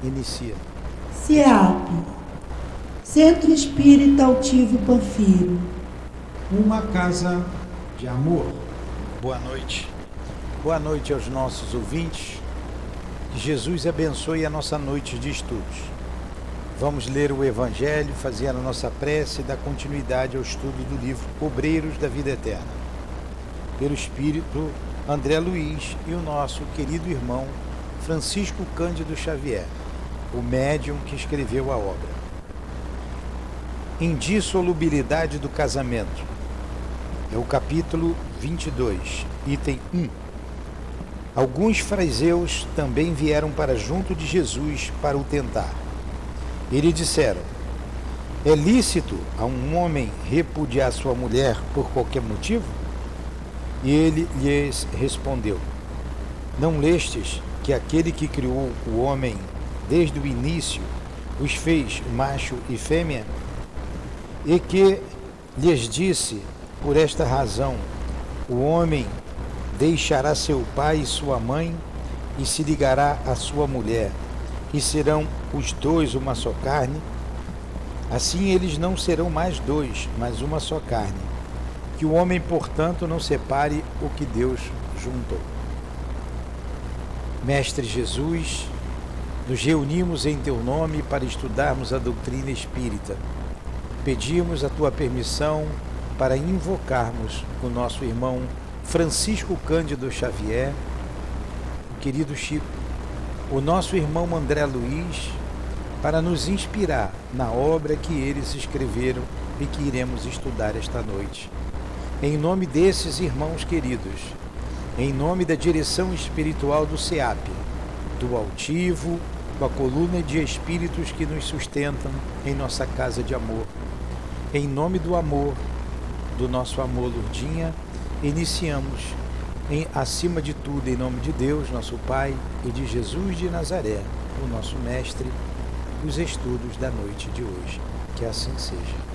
Inicia. CEAP, Centro Espírita Altivo Panfiro. Uma casa de amor. Boa noite. Boa noite aos nossos ouvintes. Que Jesus abençoe a nossa noite de estudos. Vamos ler o Evangelho, fazer a nossa prece e dar continuidade ao estudo do livro Obreiros da Vida Eterna, pelo Espírito André Luiz e o nosso querido irmão Francisco Cândido Xavier, o médium que escreveu a obra. Indissolubilidade do casamento. É o capítulo 22, item 1. Alguns fariseus também vieram para junto de Jesus para o tentar. E lhe disseram: é lícito a um homem repudiar sua mulher por qualquer motivo? E ele lhes respondeu: não lestes que aquele que criou o homem desde o início os fez macho e fêmea? E que lhes disse: por esta razão o homem deixará seu pai e sua mãe e se ligará à sua mulher, e serão os dois uma só carne? Assim eles não serão mais dois, mas uma só carne. Que o homem, portanto, não separe o que Deus juntou. Mestre Jesus, nos reunimos em teu nome para estudarmos a doutrina espírita. Pedimos a tua permissão para invocarmos o nosso irmão Francisco Cândido Xavier, o querido Chico, o nosso irmão André Luiz, para nos inspirar na obra que eles escreveram e que iremos estudar esta noite. Em nome desses irmãos queridos, em nome da direção espiritual do CEAP, do Altivo, com a coluna de espíritos que nos sustentam em nossa casa de amor, em nome do amor, do nosso amor Lourdinha, iniciamos, acima de tudo, em nome de Deus, nosso Pai, e de Jesus de Nazaré, o nosso Mestre, os estudos da noite de hoje. Que assim seja.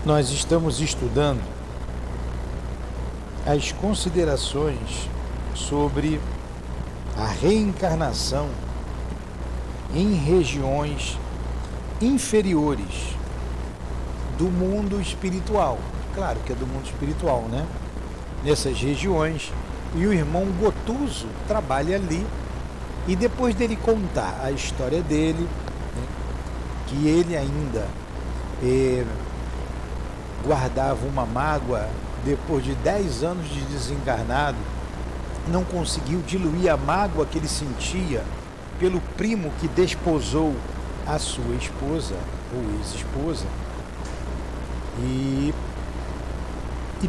Nós estamos estudando as considerações sobre a reencarnação em regiões inferiores do mundo espiritual. Claro que é do mundo espiritual, né? Nessas regiões. E o irmão Gotuso trabalha ali. E depois dele contar a história dele, né, que ele ainda guardava uma mágoa depois de 10 anos de desencarnado, não conseguiu diluir a mágoa que ele sentia pelo primo que desposou a sua esposa, ou ex-esposa, e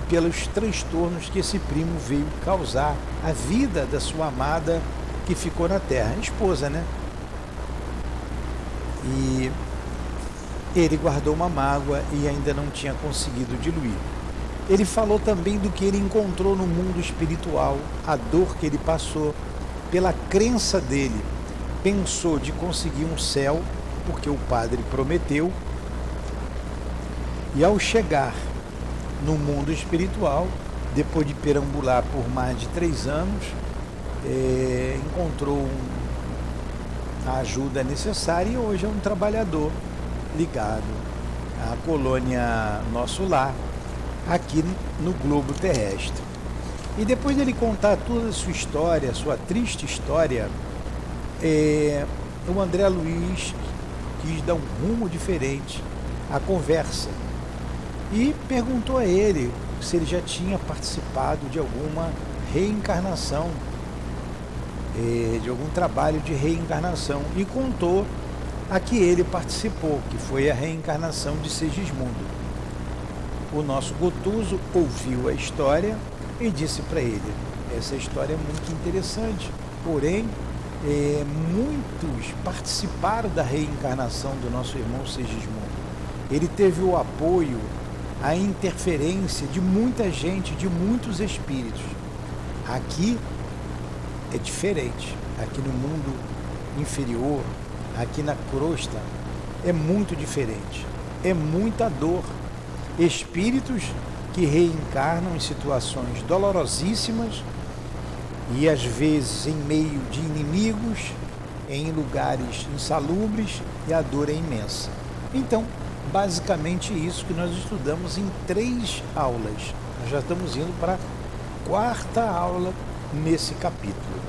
pelos transtornos que esse primo veio causar à vida da sua amada que ficou na terra, esposa, né? E ele guardou uma mágoa e ainda não tinha conseguido diluir. Ele falou também do que ele encontrou no mundo espiritual, a dor que ele passou, pela crença dele. Pensou de conseguir um céu, porque o padre prometeu, e ao chegar no mundo espiritual, depois de perambular por mais de 3 anos, encontrou a ajuda necessária e hoje é um trabalhador ligado à colônia Nosso Lar, aqui no globo terrestre. E depois dele contar toda a sua história, a sua triste história, o André Luiz quis dar um rumo diferente à conversa e perguntou a ele se ele já tinha participado de alguma reencarnação, de algum trabalho de reencarnação, e contou a que ele participou, que foi a reencarnação de Segismundo. O nosso Gotuso ouviu a história e disse para ele: essa história é muito interessante, porém muitos participaram da reencarnação do nosso irmão Segismundo. Ele teve o apoio, a interferência de muita gente, de muitos espíritos. Aqui é diferente. Aqui no mundo inferior, aqui na crosta, é muito diferente. é muita dor. Espíritos que reencarnam em situações dolorosíssimas e às vezes em meio de inimigos, em lugares insalubres, e a dor é imensa. Então, basicamente isso que nós estudamos em 3 aulas. Nós já estamos indo para a 4ª aula nesse capítulo.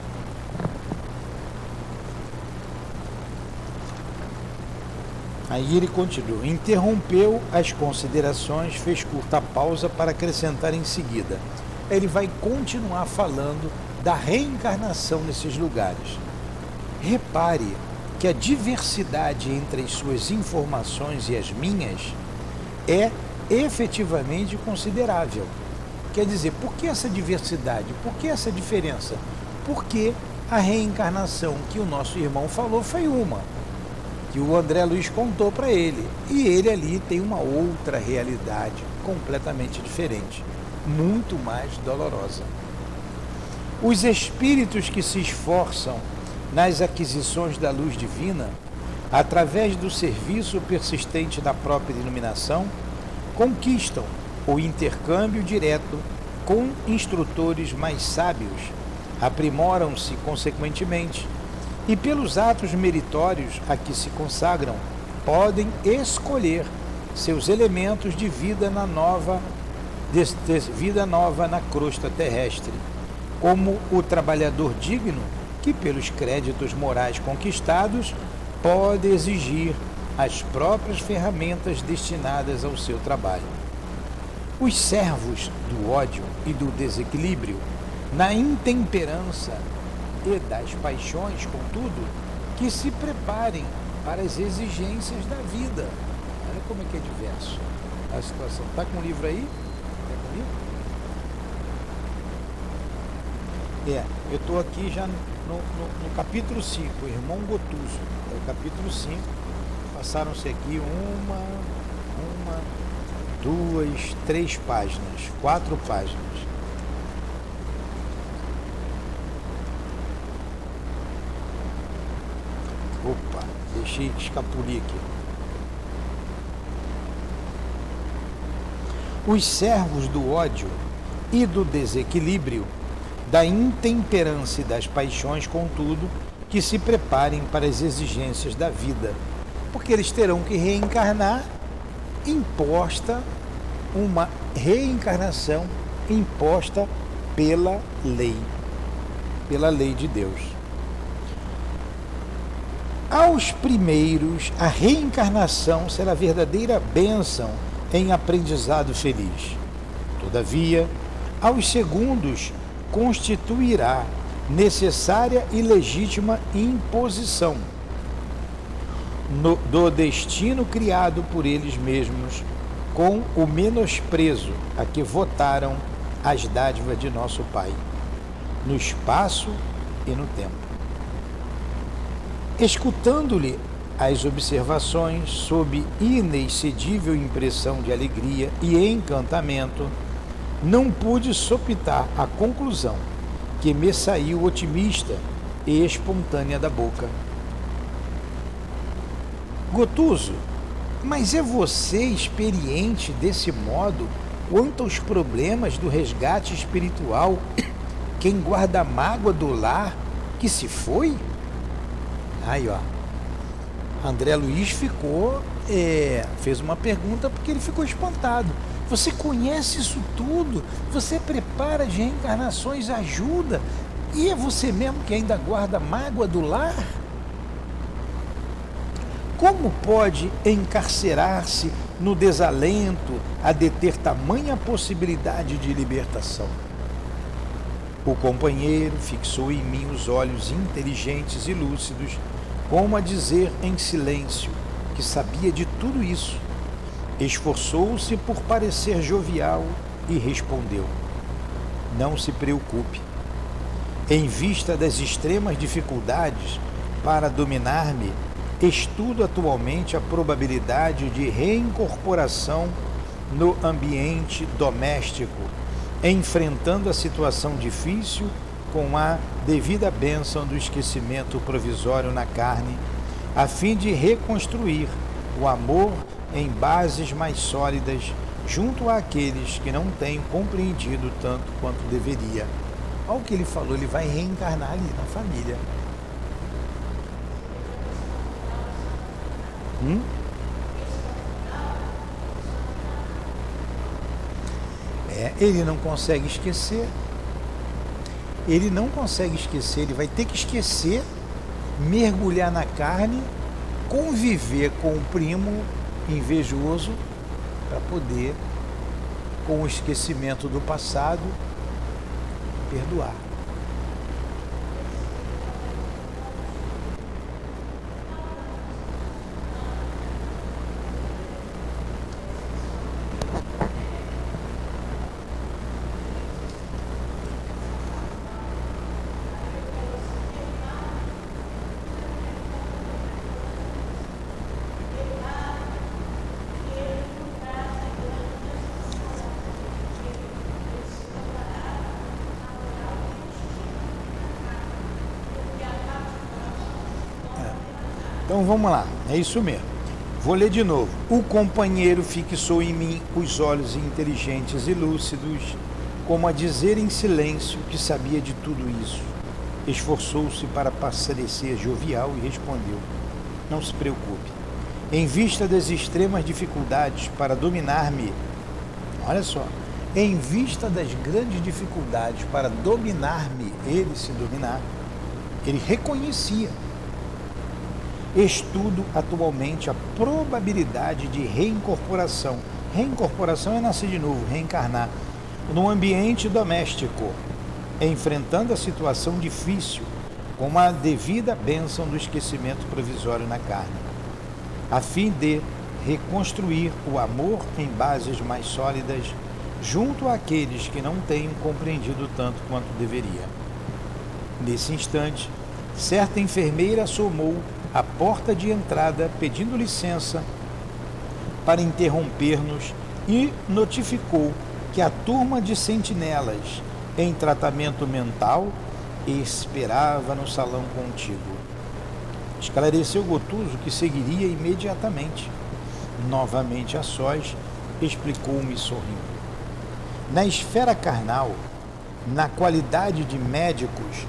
Aí ele continua, interrompeu as considerações, fez curta pausa para acrescentar em seguida. Ele vai continuar falando da reencarnação nesses lugares. Repare que a diversidade entre as suas informações e as minhas é efetivamente considerável. Quer dizer, por que essa diversidade? Por que essa diferença? Porque a reencarnação que o nosso irmão falou foi uma, que o André Luiz contou para ele, e ele ali tem uma outra realidade completamente diferente, muito mais dolorosa. Os espíritos que se esforçam nas aquisições da luz divina, através do serviço persistente da própria iluminação, conquistam o intercâmbio direto com instrutores mais sábios, aprimoram-se consequentemente e, pelos atos meritórios a que se consagram, podem escolher seus elementos de vida vida nova na crosta terrestre, como o trabalhador digno que, pelos créditos morais conquistados, pode exigir as próprias ferramentas destinadas ao seu trabalho. Os servos do ódio e do desequilíbrio, na intemperança e das paixões, contudo, que se preparem para as exigências da vida. Olha como é que é diverso a situação. Está com o livro aí? Está com o livro? Eu estou aqui já no capítulo 5, o irmão Gotuso. É o capítulo 5. Passaram-se aqui 2, 3 páginas, 4 páginas. Opa, deixei escapulir aqui. Os servos do ódio e do desequilíbrio, da intemperança e das paixões, contudo, que se preparem para as exigências da vida, porque eles terão que reencarnar, imposta uma reencarnação imposta pela lei de Deus. Aos primeiros, a reencarnação será verdadeira bênção em aprendizado feliz. Todavia, aos segundos, constituirá necessária e legítima imposição do destino criado por eles mesmos, com o menosprezo a que votaram as dádivas de nosso Pai, no espaço e no tempo. Escutando-lhe as observações, sob inexcedível impressão de alegria e encantamento, não pude sopitar a conclusão que me saiu otimista e espontânea da boca. Gotuso, mas é você experiente desse modo quanto aos problemas do resgate espiritual, quem guarda a mágoa do lar que se foi? Aí, ó, André Luiz fez uma pergunta porque ele ficou espantado. Você conhece isso tudo? Você prepara as reencarnações, ajuda? E é você mesmo que ainda guarda a mágoa do lar? Como pode encarcerar-se no desalento a deter tamanha possibilidade de libertação? O companheiro fixou em mim os olhos inteligentes e lúcidos, como a dizer em silêncio que sabia de tudo isso. Esforçou-se por parecer jovial e respondeu: não se preocupe. Em vista das extremas dificuldades para dominar-me, estudo atualmente a probabilidade de reincorporação no ambiente doméstico, enfrentando a situação difícil com a devida bênção do esquecimento provisório na carne, a fim de reconstruir o amor em bases mais sólidas junto àqueles que não têm compreendido tanto quanto deveria. Olha o que ele falou, ele vai reencarnar ali na família. Ele não consegue esquecer. Ele não consegue esquecer, ele vai ter que esquecer, mergulhar na carne, conviver com o primo invejoso para poder, com o esquecimento do passado, perdoar. Então vamos lá, é isso mesmo. Vou ler de novo. O companheiro fixou em mim os olhos inteligentes e lúcidos, como a dizer em silêncio que sabia de tudo isso. Esforçou-se para parecer jovial e respondeu: não se preocupe. Em vista das extremas dificuldades para dominar-me, olha só, em vista das grandes dificuldades para dominar-me, ele se dominar, ele reconhecia. Estudo atualmente a probabilidade de reincorporação. Reincorporação é nascer de novo, reencarnar, no ambiente doméstico, enfrentando a situação difícil com a devida bênção do esquecimento provisório na carne, a fim de reconstruir o amor em bases mais sólidas junto àqueles que não têm compreendido tanto quanto deveria. Nesse instante, certa enfermeira assomou à porta de entrada pedindo licença para interromper-nos e notificou que a turma de sentinelas em tratamento mental esperava no salão contíguo. Esclareceu Gotuso que seguiria imediatamente. Novamente a sós, explicou-me sorrindo. Na esfera carnal, na qualidade de médicos,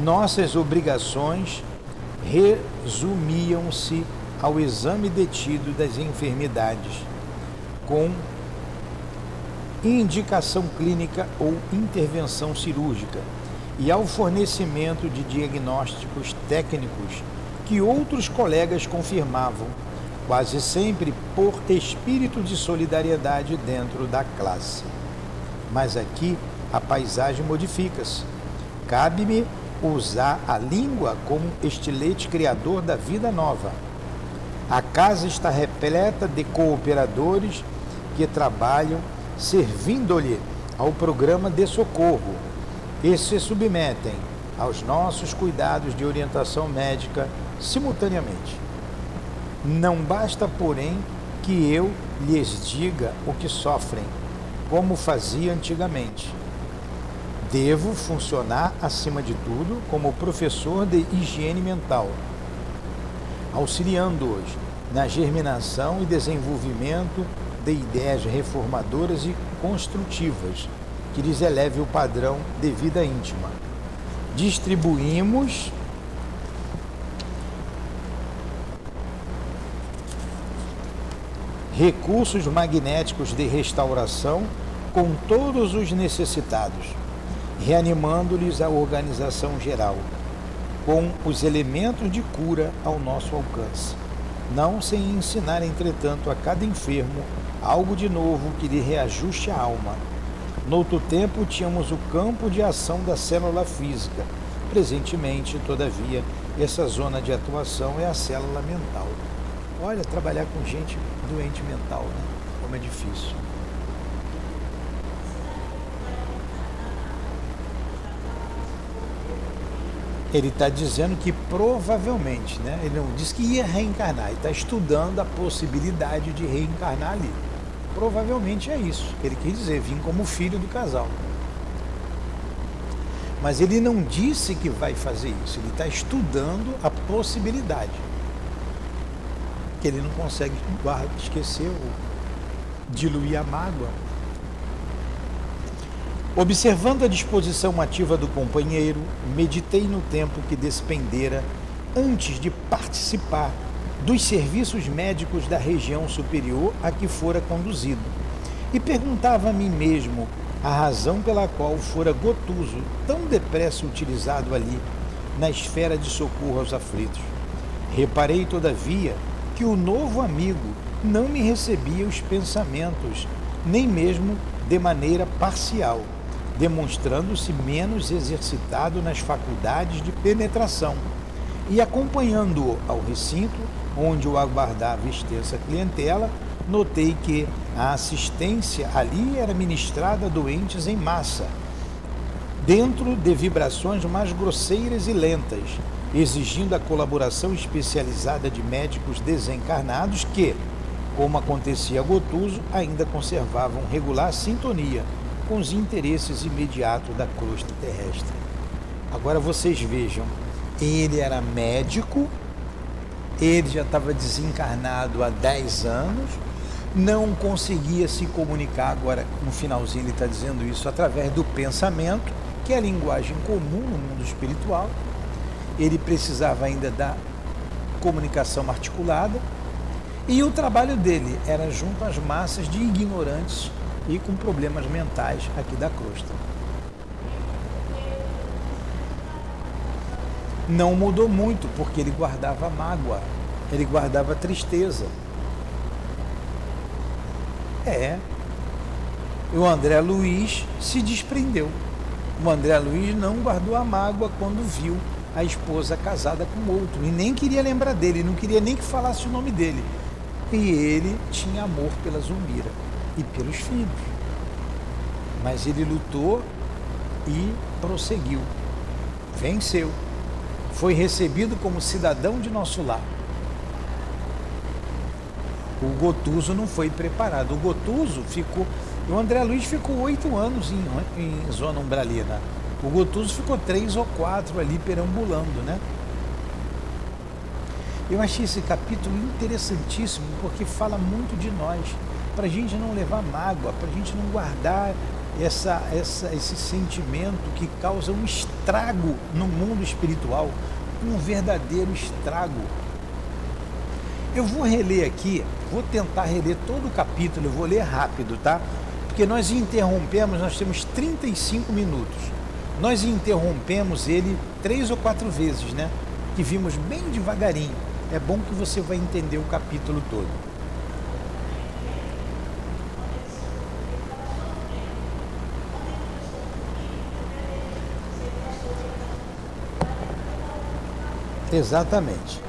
nossas obrigações resumiam-se ao exame detido das enfermidades, com indicação clínica ou intervenção cirúrgica, e ao fornecimento de diagnósticos técnicos que outros colegas confirmavam, quase sempre por espírito de solidariedade dentro da classe. Mas aqui a paisagem modifica-se. Cabe-me usar a língua como estilete criador da vida nova. A casa está repleta de cooperadores que trabalham servindo-lhe ao programa de socorro e se submetem aos nossos cuidados de orientação médica simultaneamente. Não basta, porém, que eu lhes diga o que sofrem, como fazia antigamente. Devo funcionar, acima de tudo, como professor de higiene mental, auxiliando-os na germinação e desenvolvimento de ideias reformadoras e construtivas, que lhes eleve o padrão de vida íntima. Distribuímos recursos magnéticos de restauração com todos os necessitados, reanimando-lhes a organização geral, com os elementos de cura ao nosso alcance, não sem ensinar, entretanto, a cada enfermo algo de novo que lhe reajuste a alma. Noutro tempo, tínhamos o campo de ação da célula física. Presentemente, todavia, essa zona de atuação é a célula mental. Olha, trabalhar com gente doente mental, né? Como é difícil. Ele está dizendo que provavelmente, né? Ele não disse que ia reencarnar, ele está estudando a possibilidade de reencarnar ali. Provavelmente é isso que ele quis dizer, vim como filho do casal. Mas ele não disse que vai fazer isso, ele está estudando a possibilidade. porque ele não consegue esquecer ou diluir a mágoa. Observando a disposição ativa do companheiro, meditei no tempo que despendera antes de participar dos serviços médicos da região superior a que fora conduzido, e perguntava a mim mesmo a razão pela qual fora Gotuso tão depressa utilizado ali, na esfera de socorro aos aflitos. Reparei, todavia, que o novo amigo não me recebia os pensamentos, nem mesmo de maneira parcial, demonstrando-se menos exercitado nas faculdades de penetração, e acompanhando-o ao recinto, onde o aguardava extensa clientela, notei que a assistência ali era ministrada a doentes em massa, dentro de vibrações mais grosseiras e lentas, exigindo a colaboração especializada de médicos desencarnados que, como acontecia a Gotuso, ainda conservavam regular sintonia com os interesses imediatos da crosta terrestre. Agora vocês vejam, ele era médico, ele já estava desencarnado há 10 anos, não conseguia se comunicar, agora no finalzinho ele está dizendo isso, através do pensamento, que é a linguagem comum no mundo espiritual. Ele precisava ainda da comunicação articulada, e o trabalho dele era junto às massas de ignorantes e com problemas mentais aqui da crosta. Não mudou muito, porque ele guardava mágoa, ele guardava tristeza. E o André Luiz se desprendeu. O André Luiz não guardou a mágoa quando viu a esposa casada com outro, e nem queria lembrar dele, não queria nem que falasse o nome dele. E ele tinha amor pela Zulmira e pelos filhos. Mas ele lutou e prosseguiu. Venceu. Foi recebido como cidadão de nosso lar. O Gotuso não foi preparado. O Gotuso ficou... O André Luiz ficou 8 anos em zona umbralina. O Gotuso ficou 3 ou 4 ali perambulando, né? Eu achei esse capítulo interessantíssimo, porque fala muito de nós, para a gente não levar mágoa, para a gente não guardar esse sentimento que causa um estrago no mundo espiritual, um verdadeiro estrago. Eu vou reler aqui, vou tentar reler todo o capítulo, eu vou ler rápido, tá? Porque nós interrompemos, nós temos 35 minutos. Nós interrompemos ele 3 ou 4 vezes, né? Que vimos bem devagarinho. É bom que você vai entender o capítulo todo. Exatamente.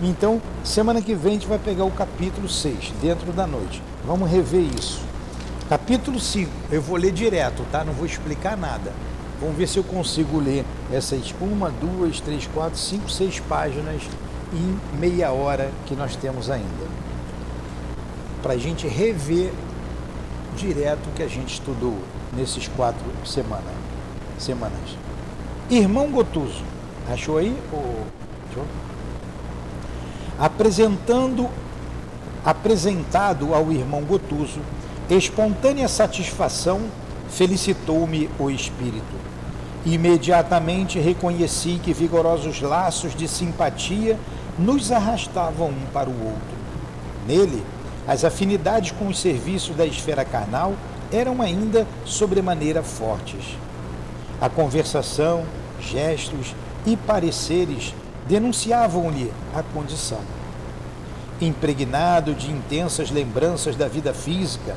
Então, semana que vem a gente vai pegar o capítulo 6, dentro da noite. Vamos rever isso. Capítulo 5, eu vou ler direto, tá? Não vou explicar nada. Vamos ver se eu consigo ler essas 1, 2, 3, 4, 5, 6 páginas em meia hora que nós temos ainda. Para a gente rever direto o que a gente estudou nesses 4 semanas. Irmão Gotuso, achou aí? Apresentado ao irmão Gotuso, espontânea satisfação felicitou-me o espírito. Imediatamente reconheci que vigorosos laços de simpatia nos arrastavam um para o outro. Nele, as afinidades com os serviços da esfera carnal eram ainda sobremaneira fortes. A conversação, gestos e pareceres denunciavam-lhe a condição. Impregnado de intensas lembranças da vida física,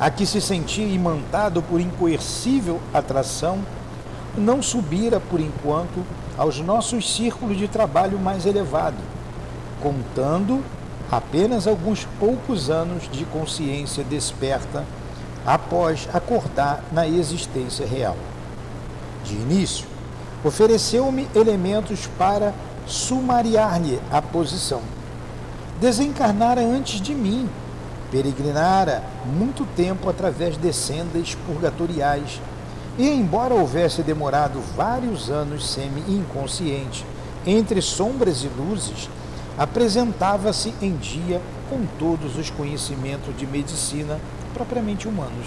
a que se sentia imantado por incoercível atração, não subira, por enquanto, aos nossos círculos de trabalho mais elevado, contando apenas alguns poucos anos de consciência desperta após acordar na existência real. De início, ofereceu-me elementos para sumariar-lhe a posição. Desencarnara antes de mim, peregrinara muito tempo através de sendas purgatoriais, e embora houvesse demorado vários anos semi-inconsciente entre sombras e luzes, apresentava-se em dia com todos os conhecimentos de medicina propriamente humanos.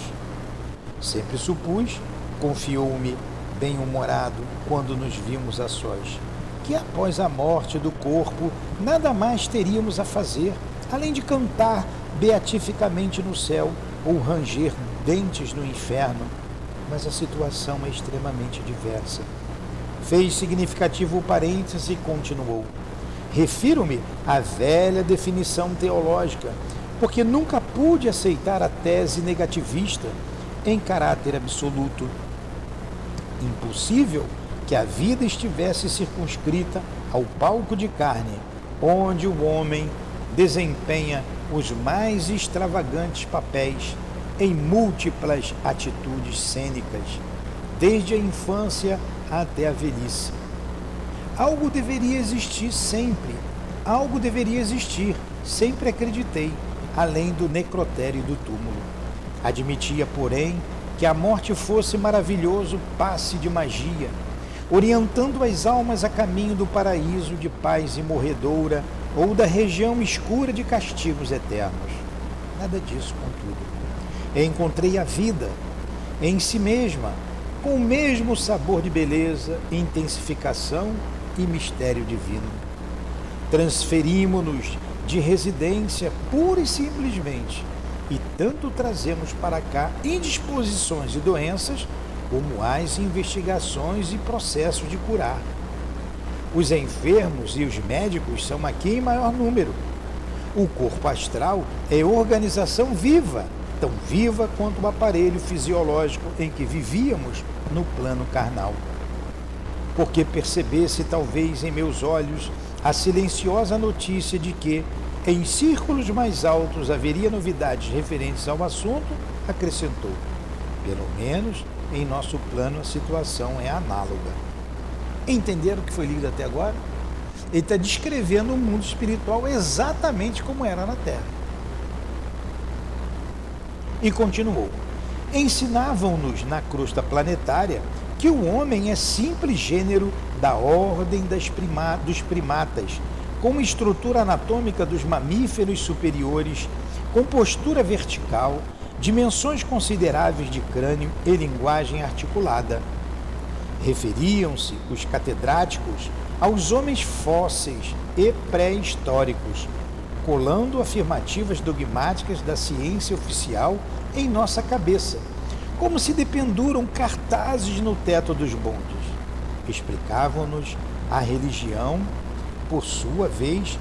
Sempre supus, confiou-me bem-humorado quando nos vimos a sós, que após a morte do corpo nada mais teríamos a fazer, além de cantar beatificamente no céu ou ranger dentes no inferno. Mas a situação é extremamente diversa. Fez significativo o parêntese e continuou. Refiro-me à velha definição teológica, porque nunca pude aceitar a tese negativista em caráter absoluto. Impossível que a vida estivesse circunscrita ao palco de carne, onde o homem desempenha os mais extravagantes papéis em múltiplas atitudes cênicas, desde a infância até a velhice. Algo deveria existir, sempre acreditei, além do necrotério do túmulo. Admitia, porém, que a morte fosse maravilhoso passe de magia, orientando as almas a caminho do paraíso de paz imorredoura ou da região escura de castigos eternos. Nada disso, contudo. Encontrei a vida em si mesma, com o mesmo sabor de beleza, intensificação e mistério divino. Transferimos-nos de residência pura e simplesmente, e tanto trazemos para cá indisposições e doenças, como as investigações e processos de curar. Os enfermos e os médicos são aqui em maior número. O corpo astral é organização viva, tão viva quanto o aparelho fisiológico em que vivíamos no plano carnal. Porque percebesse talvez em meus olhos a silenciosa notícia de que, em círculos mais altos, haveria novidades referentes ao assunto, acrescentou: pelo menos em nosso plano a situação é análoga. Entenderam o que foi lido até agora? Ele está descrevendo o mundo espiritual exatamente como era na Terra. E continuou: ensinavam-nos na crosta planetária que o homem é simples gênero da ordem dos primatas, com estrutura anatômica dos mamíferos superiores, com postura vertical, dimensões consideráveis de crânio e linguagem articulada. Referiam-se os catedráticos aos homens fósseis e pré-históricos, colando afirmativas dogmáticas da ciência oficial em nossa cabeça, como se dependuram cartazes no teto dos bondes. Explicavam-nos a religião, por sua vez,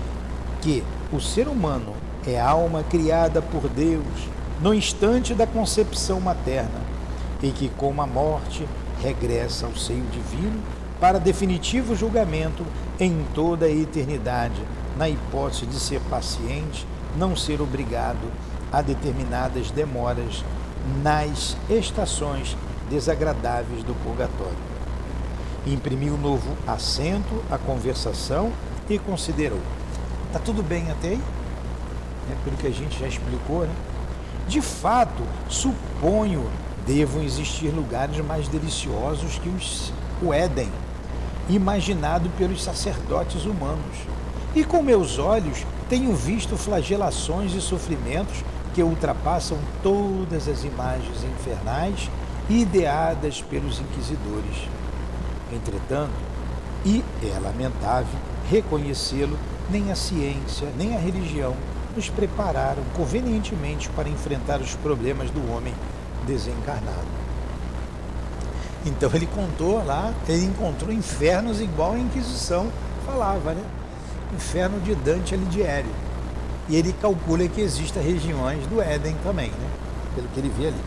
que o ser humano é alma criada por Deus no instante da concepção materna e que, com a morte, regressa ao seio divino para definitivo julgamento em toda a eternidade, na hipótese de ser paciente, não ser obrigado a determinadas demoras nas estações desagradáveis do purgatório. Imprimiu novo acento à conversação e considerou: está tudo bem até aí? Pelo que a gente já explicou, né? De fato, suponho, devam existir lugares mais deliciosos que o Éden, imaginado pelos sacerdotes humanos. E com meus olhos tenho visto flagelações e sofrimentos que ultrapassam todas as imagens infernais ideadas pelos inquisidores. Entretanto, e é lamentável reconhecê-lo, nem a ciência, nem a religião nos prepararam convenientemente para enfrentar os problemas do homem desencarnado. Então ele contou lá, ele encontrou infernos igual a Inquisição falava, né? Inferno de Dante Alighieri. E ele calcula que existem regiões do Éden também, né? Pelo que ele vê ali.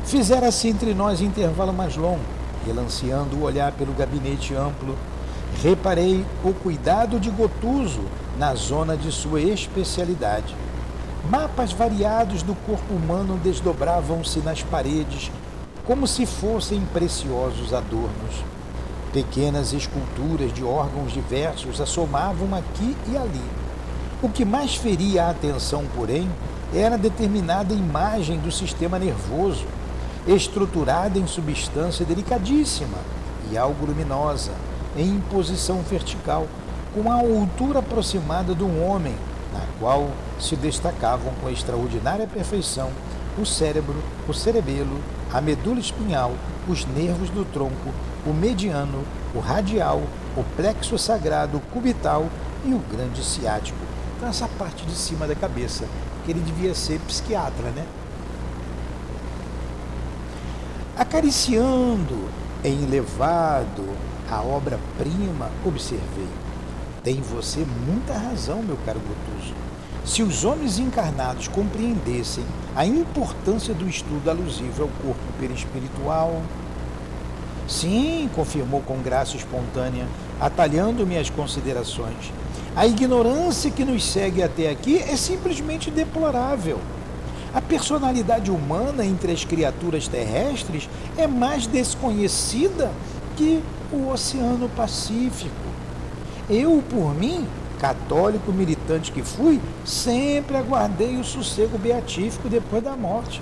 Fizera-se entre nós intervalo mais longo, relanceando o olhar pelo gabinete amplo, reparei o cuidado de Gotuso na zona de sua especialidade. Mapas variados do corpo humano desdobravam-se nas paredes como se fossem preciosos adornos. Pequenas esculturas de órgãos diversos assomavam aqui e ali. O que mais feria a atenção, porém, era determinada imagem do sistema nervoso, estruturada em substância delicadíssima e algo luminosa, em posição vertical, com a altura aproximada de um homem, na qual se destacavam com extraordinária perfeição o cérebro, o cerebelo, a medula espinhal, os nervos do tronco, o mediano, o radial, o plexo sagrado, o cubital e o grande ciático. Então essa parte de cima da cabeça, que ele devia ser psiquiatra, né? Acariciando em elevado a obra-prima, observei. Tem você muita razão, meu caro Gotuso. Se os homens encarnados compreendessem a importância do estudo alusivo ao corpo perispiritual... Sim, confirmou com graça espontânea, atalhando minhas considerações. A ignorância que nos segue até aqui é simplesmente deplorável. A personalidade humana entre as criaturas terrestres é mais desconhecida que o Oceano Pacífico. Eu, por mim, católico militante que fui, sempre aguardei o sossego beatífico depois da morte.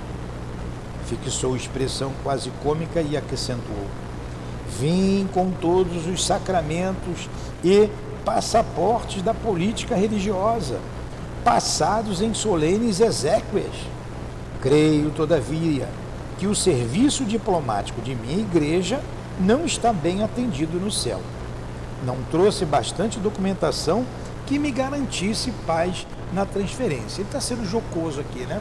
Fixou expressão quase cômica e acrescentou: vim com todos os sacramentos e passaportes da política religiosa, passados em solenes exéquias. Creio, todavia, que o serviço diplomático de minha igreja não está bem atendido no céu. Não trouxe bastante documentação que me garantisse paz na transferência. Ele está sendo jocoso aqui, né?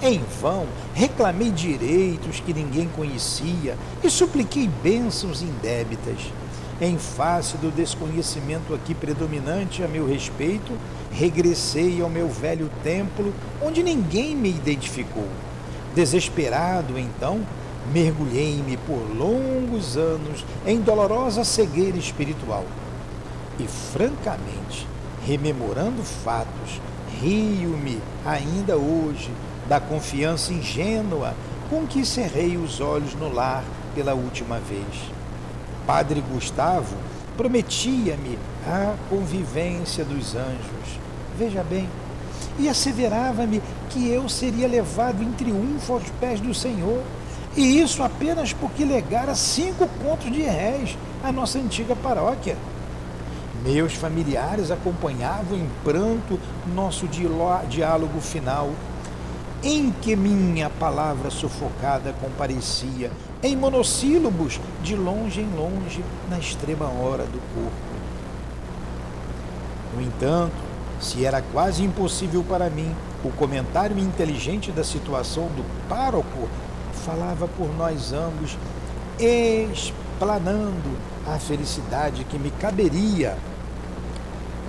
Em vão, reclamei direitos que ninguém conhecia e supliquei bênçãos indébitas. Em face do desconhecimento aqui predominante a meu respeito, regressei ao meu velho templo, onde ninguém me identificou. Desesperado, então, mergulhei-me por longos anos em dolorosa cegueira espiritual. E, francamente, rememorando fatos, rio-me ainda hoje da confiança ingênua com que cerrei os olhos no lar pela última vez. Padre Gustavo prometia-me a convivência dos anjos, veja bem, e asseverava-me que eu seria levado em triunfo aos pés do Senhor, e isso apenas porque legara 5 contos de réis à nossa antiga paróquia. Meus familiares acompanhavam em pranto nosso diálogo final, em que minha palavra sufocada comparecia em monossílabos de longe em longe na extrema hora do corpo. No entanto, se era quase impossível para mim, o comentário inteligente da situação do pároco falava por nós ambos, explanando a felicidade que me caberia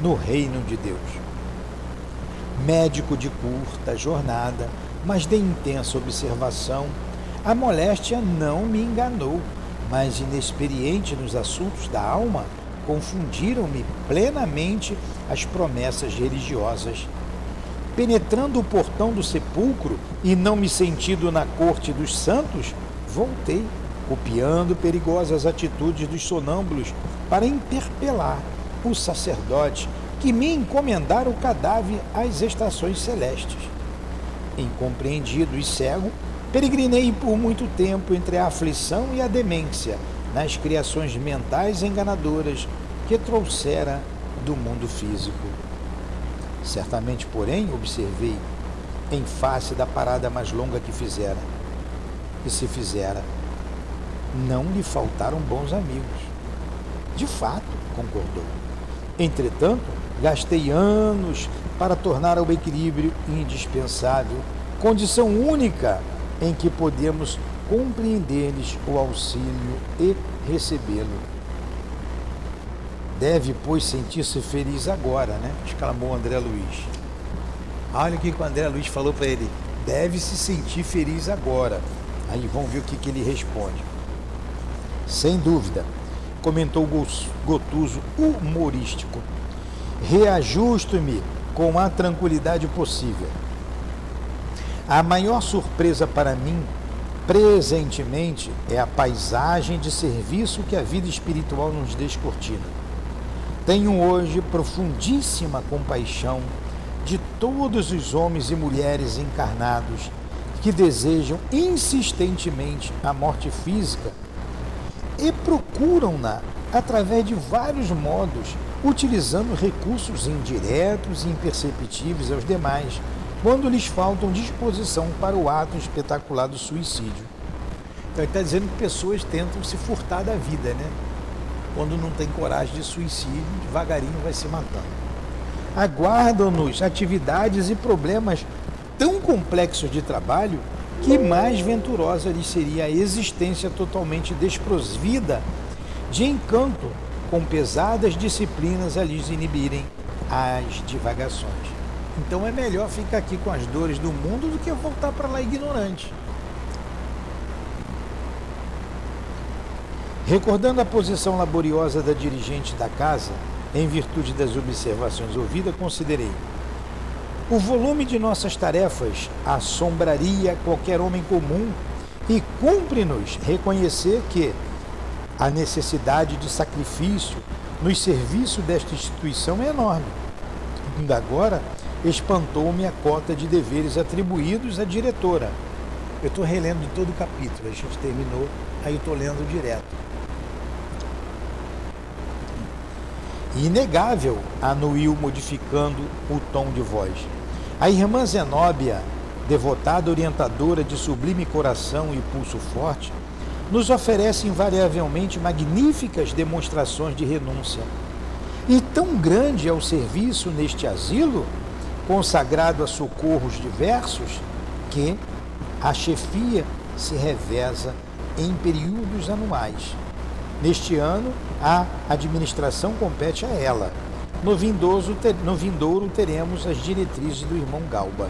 no reino de Deus. Médico de curta jornada, mas de intensa observação, a moléstia não me enganou, mas inexperiente nos assuntos da alma, confundiram-me plenamente as promessas religiosas. Penetrando o portão do sepulcro e não me sentindo na corte dos santos, voltei, copiando perigosas atitudes dos sonâmbulos para interpelar o sacerdote que me encomendara o cadáver às estações celestes. Incompreendido e cego, peregrinei por muito tempo entre a aflição e a demência nas criações mentais enganadoras que trouxera do mundo físico. Certamente, porém, observei, em face da parada mais longa que fizera, e se fizera, não lhe faltaram bons amigos. De fato, concordou. Entretanto, gastei anos para tornar ao equilíbrio indispensável, condição única em que podemos compreender-lhes o auxílio e recebê-lo. Deve, pois, sentir-se feliz agora, né? Exclamou André Luiz. Olha o que o André Luiz falou para ele. Deve se sentir feliz agora. Aí vamos ver o que ele responde. Sem dúvida, comentou Gotuso humorístico. Reajusto-me com a tranquilidade possível. A maior surpresa para mim, presentemente, é a paisagem de serviço que a vida espiritual nos descortina. Tenho hoje profundíssima compaixão de todos os homens e mulheres encarnados que desejam insistentemente a morte física e procuram-na através de vários modos, utilizando recursos indiretos e imperceptíveis aos demais, quando lhes faltam disposição para o ato espetacular do suicídio. Então ele está dizendo que pessoas tentam se furtar da vida, né? Quando não tem coragem de suicídio, devagarinho vai se matando. Aguardam-nos atividades e problemas tão complexos de trabalho que mais venturosa lhes seria a existência totalmente desprovida de encanto, com pesadas disciplinas a lhes inibirem as divagações. Então é melhor ficar aqui com as dores do mundo do que voltar para lá ignorante. Recordando a posição laboriosa da dirigente da casa, em virtude das observações ouvidas, considerei: o volume de nossas tarefas assombraria qualquer homem comum e cumpre-nos reconhecer que a necessidade de sacrifício nos serviços desta instituição é enorme. Ainda agora, espantou-me a cota de deveres atribuídos à diretora. Eu estou relendo todo o capítulo, a gente terminou, aí eu estou lendo direto. Inegável, anuiu modificando o tom de voz. A irmã Zenóbia, devotada orientadora de sublime coração e pulso forte, nos oferece invariavelmente magníficas demonstrações de renúncia. E tão grande é o serviço neste asilo, consagrado a socorros diversos, que a chefia se reveza em períodos anuais. Neste ano, a administração compete a ela. No vindouro teremos as diretrizes do irmão Galba.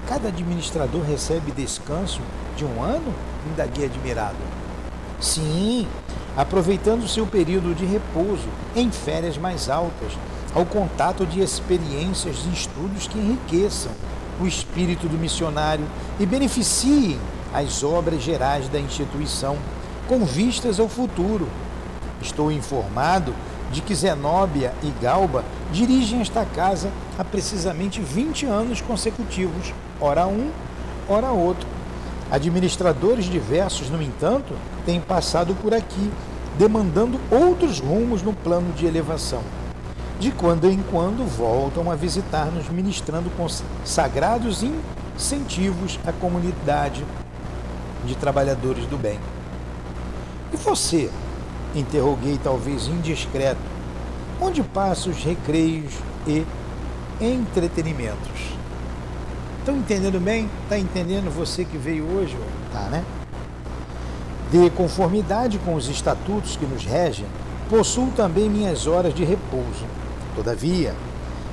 Cada administrador recebe descanso de um ano? Indaguei admirado. Sim, aproveitando seu período de repouso, em férias mais altas, ao contato de experiências e estudos que enriqueçam o espírito do missionário e beneficiem as obras gerais da instituição, com vistas ao futuro. Estou informado de que Zenóbia e Galba dirigem esta casa há precisamente 20 anos consecutivos, ora um, ora outro. Administradores diversos, no entanto, têm passado por aqui, demandando outros rumos no plano de elevação. De quando em quando voltam a visitar-nos, ministrando com sagrados incentivos à comunidade de trabalhadores do bem. E você? Interroguei, talvez indiscreto. Onde passa os recreios e entretenimentos? Estão entendendo bem? Está entendendo você que veio hoje? Tá, né? De conformidade com os estatutos que nos regem, possuo também minhas horas de repouso. Todavia,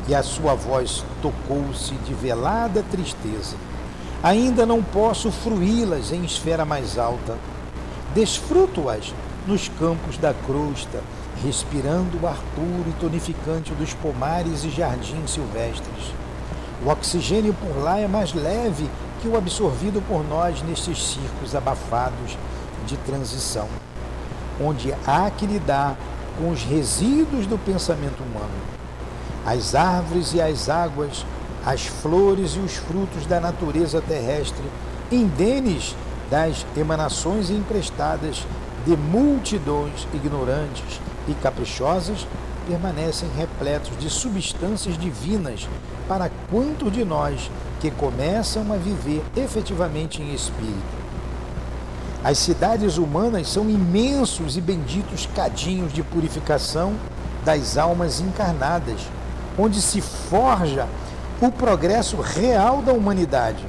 e a sua voz tocou-se de velada tristeza, ainda não posso fruí-las em esfera mais alta. Desfruto-as nos campos da crosta, respirando o ar puro e tonificante dos pomares e jardins silvestres. O oxigênio por lá é mais leve que o absorvido por nós nestes circos abafados de transição, onde há que lidar com os resíduos do pensamento humano. As árvores e as águas, as flores e os frutos da natureza terrestre, indenes das emanações emprestadas de multidões ignorantes e caprichosas, permanecem repletos de substâncias divinas para quantos de nós que começam a viver efetivamente em espírito. As cidades humanas são imensos e benditos cadinhos de purificação das almas encarnadas, onde se forja o progresso real da humanidade.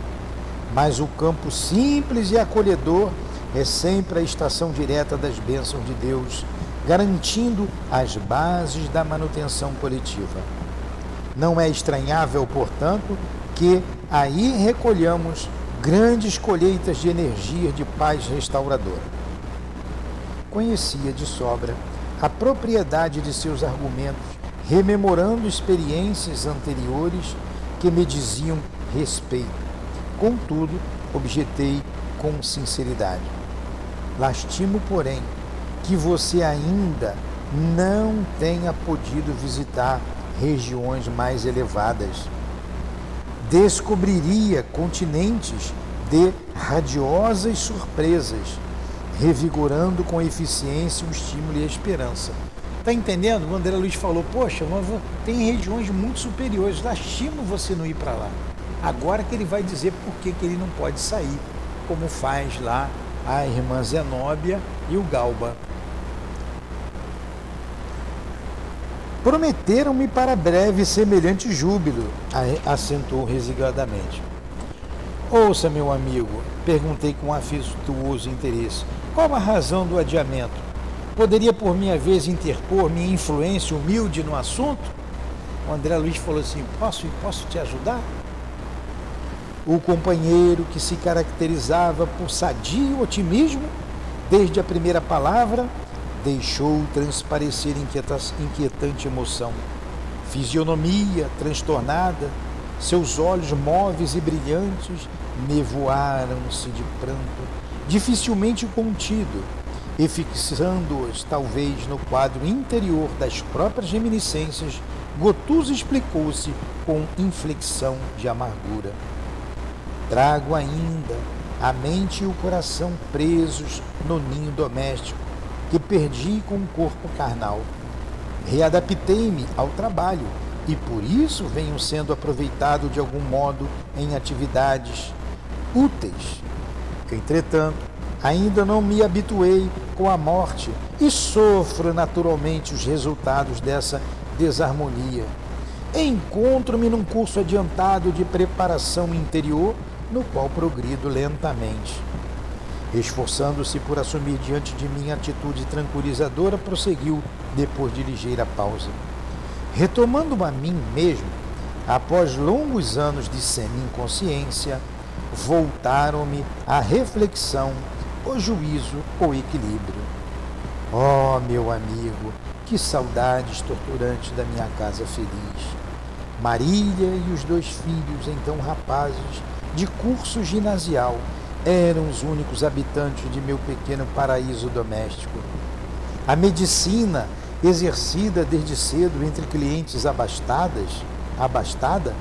Mas o campo simples e acolhedor é sempre a estação direta das bênçãos de Deus, garantindo as bases da manutenção coletiva. Não é estranhável, portanto, que aí recolhamos grandes colheitas de energia de paz restauradora. Conhecia de sobra a propriedade de seus argumentos, rememorando experiências anteriores que me diziam respeito. Contudo, objetei com sinceridade: lastimo, porém, que você ainda não tenha podido visitar regiões mais elevadas. Descobriria continentes de radiosas surpresas revigorando com eficiência o estímulo e a esperança. Está entendendo? O André Luiz falou, poxa, mas tem regiões muito superiores, lastimo você não ir para lá. Agora que ele vai dizer por que ele não pode sair, como faz lá a irmã Zenóbia e o Galba. Prometeram-me para breve semelhante júbilo, acentuou resignadamente. Ouça, meu amigo, perguntei com afetuoso interesse, qual a razão do adiamento? Poderia, por minha vez, interpor minha influência humilde no assunto? O André Luiz falou assim, posso te ajudar? O companheiro, que se caracterizava por sadio otimismo, desde a primeira palavra, deixou transparecer inquietante emoção. Fisionomia transtornada, seus olhos móveis e brilhantes nevoaram-se de pranto, dificilmente contido, e fixando-os talvez no quadro interior das próprias reminiscências, Gotuso explicou-se com inflexão de amargura. Trago ainda a mente e o coração presos no ninho doméstico, que perdi com o corpo carnal. Readaptei-me ao trabalho e por isso venho sendo aproveitado de algum modo em atividades úteis. Entretanto, ainda não me habituei com a morte e sofro naturalmente os resultados dessa desarmonia. Encontro-me num curso adiantado de preparação interior, no qual progrido lentamente. Esforçando-se por assumir diante de mim atitude tranquilizadora, prosseguiu depois de ligeira pausa. Retomando-me a mim mesmo, após longos anos de semi-inconsciência, voltaram-me a reflexão, o juízo, o equilíbrio. Oh, meu amigo, que saudades torturantes da minha casa feliz. Marília e os 2 filhos, então rapazes, de curso ginasial, eram os únicos habitantes de meu pequeno paraíso doméstico. A medicina, exercida desde cedo entre clientes abastada,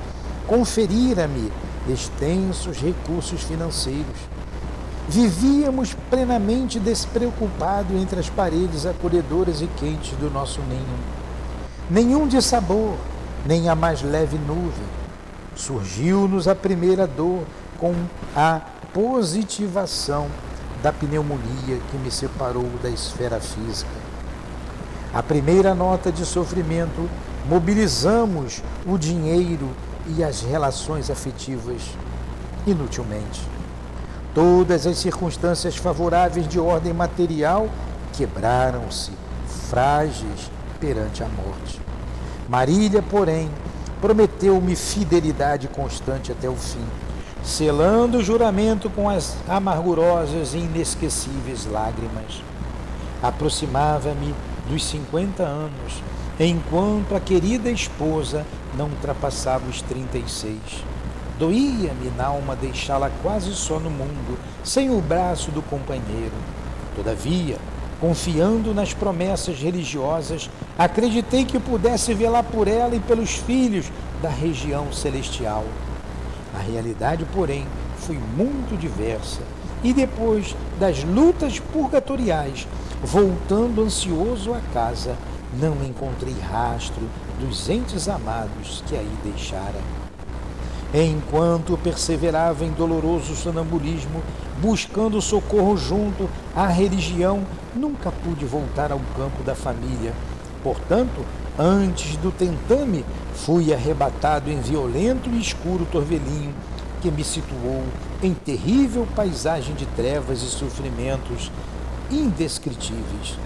conferira-me extensos recursos financeiros. Vivíamos plenamente despreocupados entre as paredes acolhedoras e quentes do nosso ninho. Nenhum dissabor, nem a mais leve nuvem. Surgiu-nos a primeira dor com a positivação da pneumonia que me separou da esfera física. A primeira nota de sofrimento, mobilizamos o dinheiro e as relações afetivas inutilmente. Todas as circunstâncias favoráveis de ordem material quebraram-se, frágeis perante a morte. Marília, porém, prometeu-me fidelidade constante até o fim, selando o juramento com as amargurosas e inesquecíveis lágrimas. Aproximava-me dos 50 anos, enquanto a querida esposa não ultrapassava os 36. Doía-me na alma deixá-la quase só no mundo, sem o braço do companheiro. Todavia, confiando nas promessas religiosas, acreditei que pudesse velar por ela e pelos filhos da região celestial. A realidade, porém, foi muito diversa, e depois das lutas purgatoriais, voltando ansioso à casa, não encontrei rastro dos entes amados que aí deixara. Enquanto perseverava em doloroso sonambulismo, buscando socorro junto à religião, nunca pude voltar ao campo da família. Portanto, antes do tentame, fui arrebatado em violento e escuro torvelinho, que me situou em terrível paisagem de trevas e sofrimentos indescritíveis.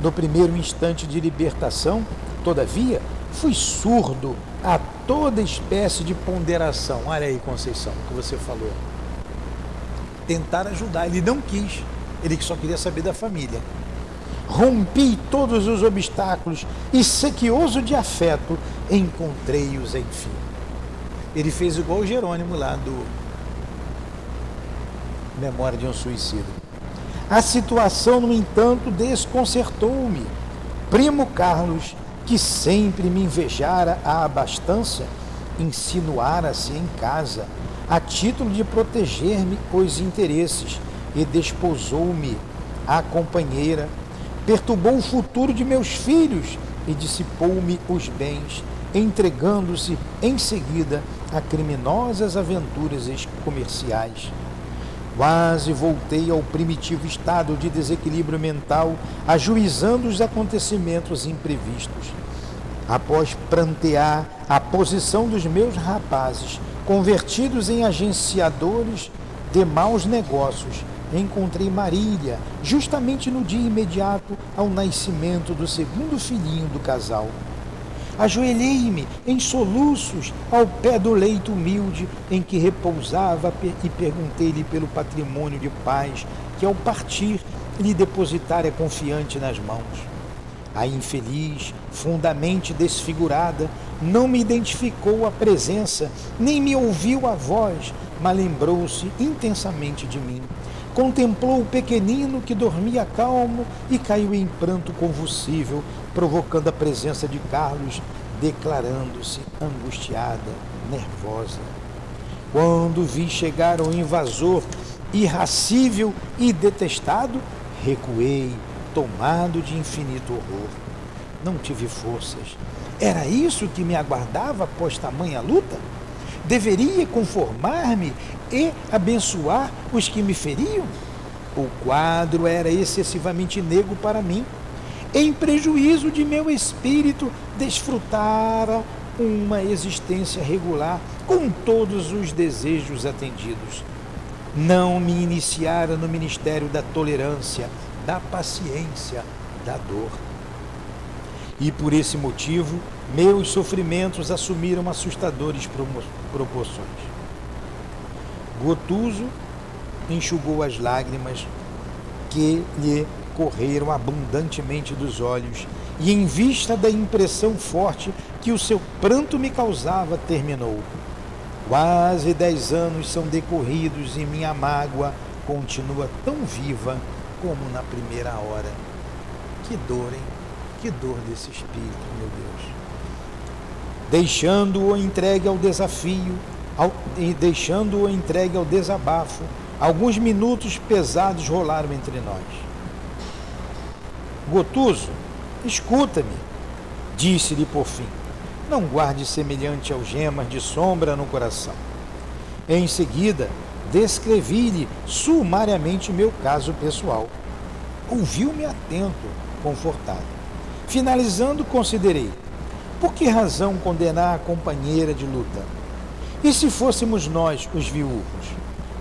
No primeiro instante de libertação, todavia, fui surdo a toda espécie de ponderação. Olha aí, Conceição, o que você falou. Tentar ajudar, ele não quis, ele só queria saber da família. Rompi todos os obstáculos e, sequioso de afeto, encontrei-os enfim. Ele fez igual o Jerônimo lá do Memória de um Suicida. A situação, no entanto, desconcertou-me. Primo Carlos, que sempre me invejara a abastança, insinuara-se em casa, a título de proteger-me os interesses, e desposou-me a companheira, perturbou o futuro de meus filhos e dissipou-me os bens, entregando-se em seguida a criminosas aventuras comerciais. Quase voltei ao primitivo estado de desequilíbrio mental, ajuizando os acontecimentos imprevistos. Após prantear a posição dos meus rapazes, convertidos em agenciadores de maus negócios, encontrei Marília justamente no dia imediato ao nascimento do segundo filhinho do casal. Ajoelhei-me em soluços ao pé do leito humilde em que repousava e perguntei-lhe pelo patrimônio de paz que, ao partir, lhe depositara confiante nas mãos. A infeliz, fundamente desfigurada, não me identificou a presença, nem me ouviu a voz, mas lembrou-se intensamente de mim. Contemplou o pequenino que dormia calmo e caiu em pranto convulsivo, provocando a presença de Carlos, declarando-se angustiada, nervosa. Quando vi chegar o invasor irracível e detestado, recuei, tomado de infinito horror. Não tive forças. Era isso que me aguardava após tamanha luta? Deveria conformar-me e abençoar os que me feriam? O quadro era excessivamente negro para mim. Em prejuízo de meu espírito, desfrutara uma existência regular com todos os desejos atendidos. Não me iniciara no ministério da tolerância, da paciência, da dor. E por esse motivo, meus sofrimentos assumiram assustadoras proporções. Gotuso enxugou as lágrimas que lhe correram abundantemente dos olhos e, em vista da impressão forte que o seu pranto me causava, terminou. Quase 10 anos são decorridos e minha mágoa continua tão viva como na primeira hora. Que dor, hein? Que dor desse espírito, meu Deus. Deixando-o entregue ao desafio, deixando-o entregue ao desabafo, alguns minutos pesados rolaram entre nós. Gotuso, escuta-me, disse-lhe por fim. Não guarde semelhante algemas de sombra no coração. Em seguida, descrevi-lhe sumariamente meu caso pessoal. Ouviu-me atento, confortado. Finalizando, considerei: por que razão condenar a companheira de luta? E se fôssemos nós os viúvos?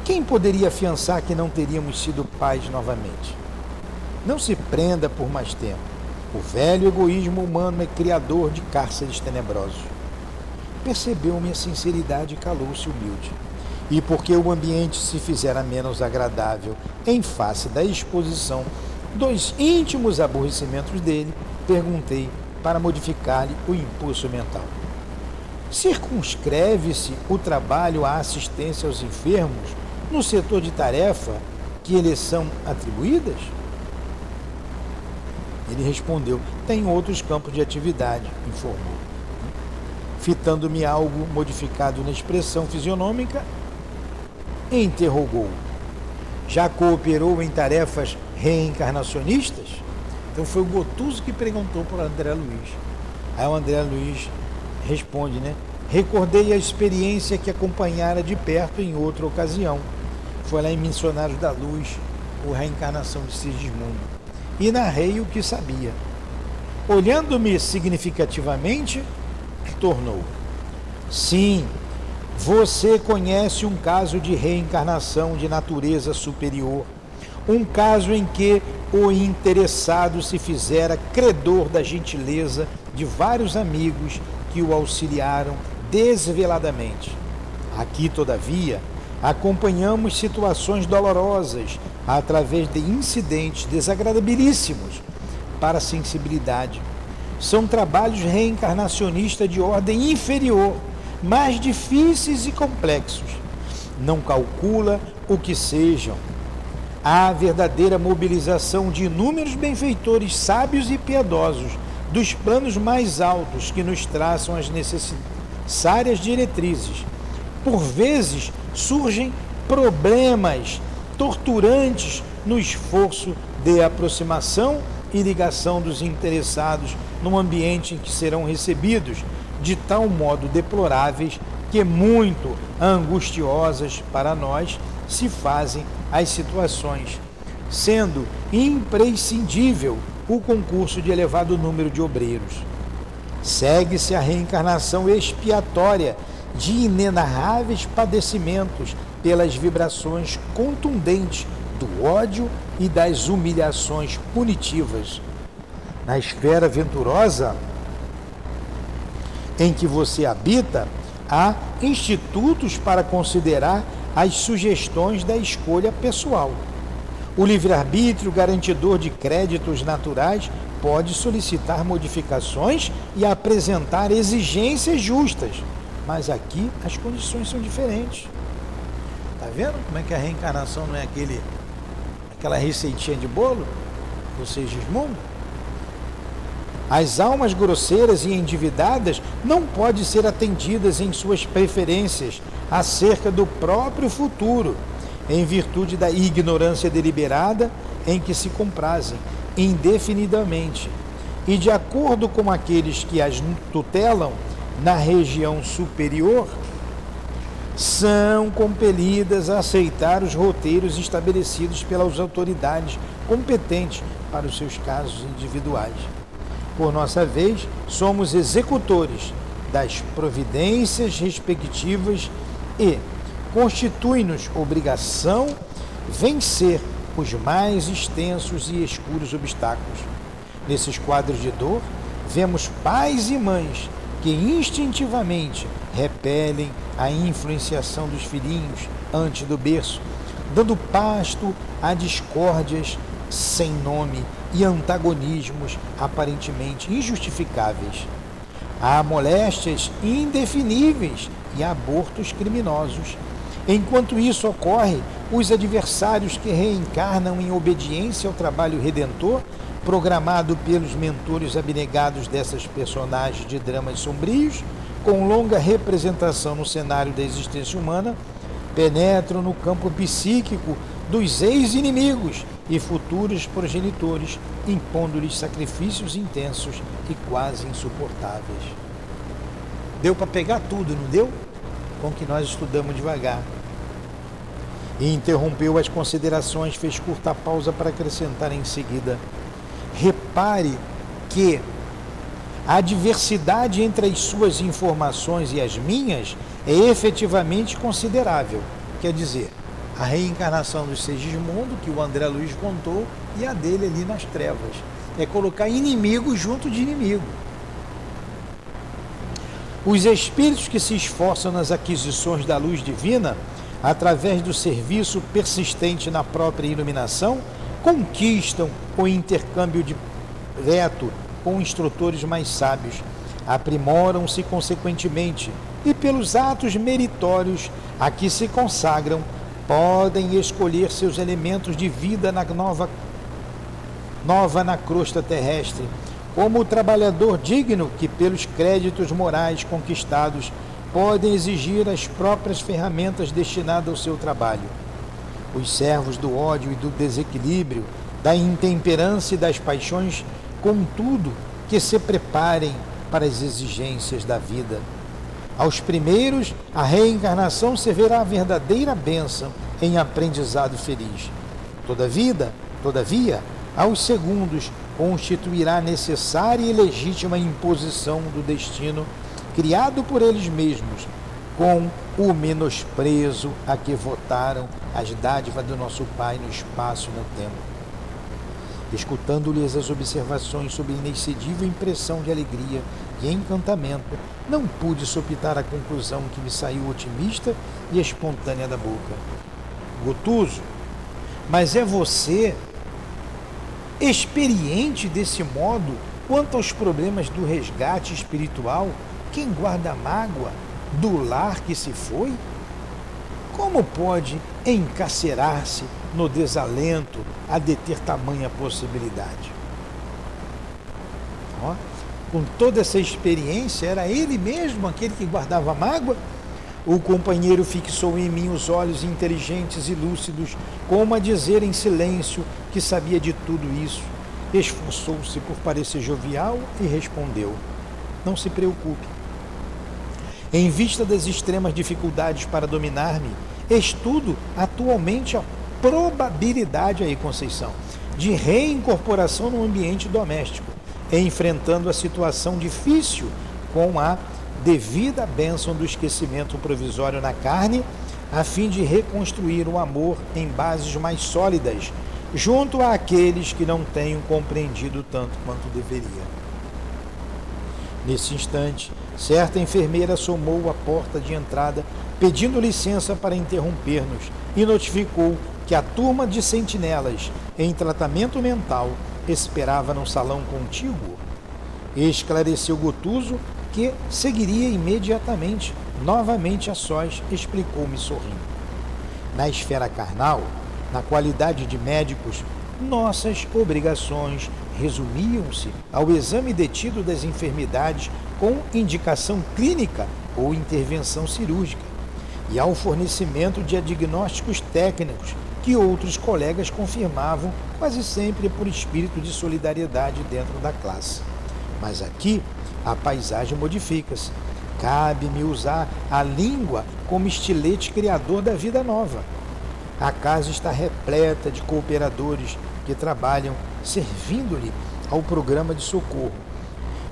Quem poderia afiançar que não teríamos sido pais novamente? Não se prenda por mais tempo. O velho egoísmo humano é criador de cárceres tenebrosos. Percebeu minha sinceridade e calou-se humilde. E porque o ambiente se fizera menos agradável em face da exposição dos íntimos aborrecimentos dele, perguntei para modificar-lhe o impulso mental. Circunscreve-se o trabalho à assistência aos enfermos no setor de tarefa que lhes são atribuídas? Ele respondeu: tem outros campos de atividade, informou. Fitando-me algo modificado na expressão fisionômica, interrogou: já cooperou em tarefas reencarnacionistas? Então foi o Gotuso que perguntou para o André Luiz. Aí o André Luiz responde, né? Recordei a experiência que acompanhara de perto em outra ocasião. Foi lá em Missionários da Luz, a reencarnação de Sigismundo. E narrei o que sabia. Olhando-me significativamente, tornou: sim, você conhece um caso de reencarnação de natureza superior, um caso em que o interessado se fizera credor da gentileza de vários amigos que o auxiliaram desveladamente. Aqui, todavia, acompanhamos situações dolorosas através de incidentes desagradabilíssimos para a sensibilidade. São trabalhos reencarnacionistas de ordem inferior, mais difíceis e complexos. Não calcula o que sejam. Há verdadeira mobilização de inúmeros benfeitores sábios e piedosos dos planos mais altos que nos traçam as necessárias diretrizes. Por vezes surgem problemas torturantes no esforço de aproximação e ligação dos interessados num ambiente em que serão recebidos de tal modo deploráveis que muito angustiosas para nós se fazem as situações, sendo imprescindível o concurso de elevado número de obreiros. Segue-se a reencarnação expiatória de inenarráveis padecimentos pelas vibrações contundentes do ódio e das humilhações punitivas. Na esfera venturosa em que você habita, há institutos para considerar as sugestões da escolha pessoal. O livre-arbítrio, garantidor de créditos naturais, pode solicitar modificações e apresentar exigências justas, mas aqui as condições são diferentes. Está vendo como é que a reencarnação não é aquela receitinha de bolo do Segismundo? As almas grosseiras e endividadas não podem ser atendidas em suas preferências acerca do próprio futuro, em virtude da ignorância deliberada em que se comprazem indefinidamente, e de acordo com aqueles que as tutelam na região superior, são compelidas a aceitar os roteiros estabelecidos pelas autoridades competentes para os seus casos individuais. Por nossa vez, somos executores das providências respectivas e constitui-nos obrigação vencer os mais extensos e escuros obstáculos. Nesses quadros de dor, vemos pais e mães que instintivamente repelem a influenciação dos filhinhos antes do berço, dando pasto a discórdias sem nome e antagonismos aparentemente injustificáveis. Há moléstias indefiníveis e abortos criminosos. Enquanto isso ocorre, os adversários que reencarnam em obediência ao trabalho redentor, programado pelos mentores abnegados dessas personagens de dramas sombrios, com longa representação no cenário da existência humana, penetram no campo psíquico dos ex-inimigos e futuros progenitores, impondo-lhes sacrifícios intensos e quase insuportáveis. Deu para pegar tudo, não deu? Com que nós estudamos devagar. E interrompeu as considerações, fez curta pausa para acrescentar em seguida: repare que a diversidade entre as suas informações e as minhas é efetivamente considerável. Quer dizer, a reencarnação do Segismundo, que o André Luiz contou, e a dele ali nas trevas. É colocar inimigo junto de inimigo. Os espíritos que se esforçam nas aquisições da luz divina, através do serviço persistente na própria iluminação, conquistam o intercâmbio direto com instrutores mais sábios, aprimoram-se consequentemente e, pelos atos meritórios a que se consagram, podem escolher seus elementos de vida nova na crosta terrestre, como o trabalhador digno que, pelos créditos morais conquistados, podem exigir as próprias ferramentas destinadas ao seu trabalho. Os servos do ódio e do desequilíbrio, da intemperância e das paixões, contudo, que se preparem para as exigências da vida. Aos primeiros, a reencarnação servirá a verdadeira bênção em aprendizado feliz. Todavia, aos segundos, constituirá necessária e legítima imposição do destino criado por eles mesmos, com o menosprezo a que votaram as dádivas do nosso Pai no espaço e no tempo. Escutando-lhes as observações sob inexcedível impressão de alegria e encantamento, não pude sopitar a conclusão que me saiu otimista e espontânea da boca. Gotuso, mas é você experiente desse modo quanto aos problemas do resgate espiritual, quem guarda a mágoa do lar que se foi? Como pode encarcerar-se no desalento a deter tamanha possibilidade? Com toda essa experiência, era ele mesmo aquele que guardava a mágoa? O companheiro fixou em mim os olhos inteligentes e lúcidos, como a dizer em silêncio que sabia de tudo isso. Esforçou-se por parecer jovial e respondeu: não se preocupe. Em vista das extremas dificuldades para dominar-me, estudo atualmente a probabilidade, aí Conceição, de reincorporação no ambiente doméstico, enfrentando a situação difícil com a devida bênção do esquecimento provisório na carne, a fim de reconstruir o amor em bases mais sólidas, junto àqueles que não tenham compreendido tanto quanto deveria. Nesse instante, certa enfermeira assomou à porta de entrada, pedindo licença para interromper-nos, e notificou que a turma de sentinelas em tratamento mental esperava no salão contíguo. Esclareceu Gotuso que seguiria imediatamente, novamente a sós, explicou-me sorrindo. Na esfera carnal, na qualidade de médicos, nossas obrigações resumiam-se ao exame detido das enfermidades com indicação clínica ou intervenção cirúrgica e ao fornecimento de diagnósticos técnicos que outros colegas confirmavam quase sempre por espírito de solidariedade dentro da classe. Mas aqui a paisagem modifica-se. Cabe-me usar a língua como estilete criador da vida nova. A casa está repleta de cooperadores que trabalham servindo-lhe ao programa de socorro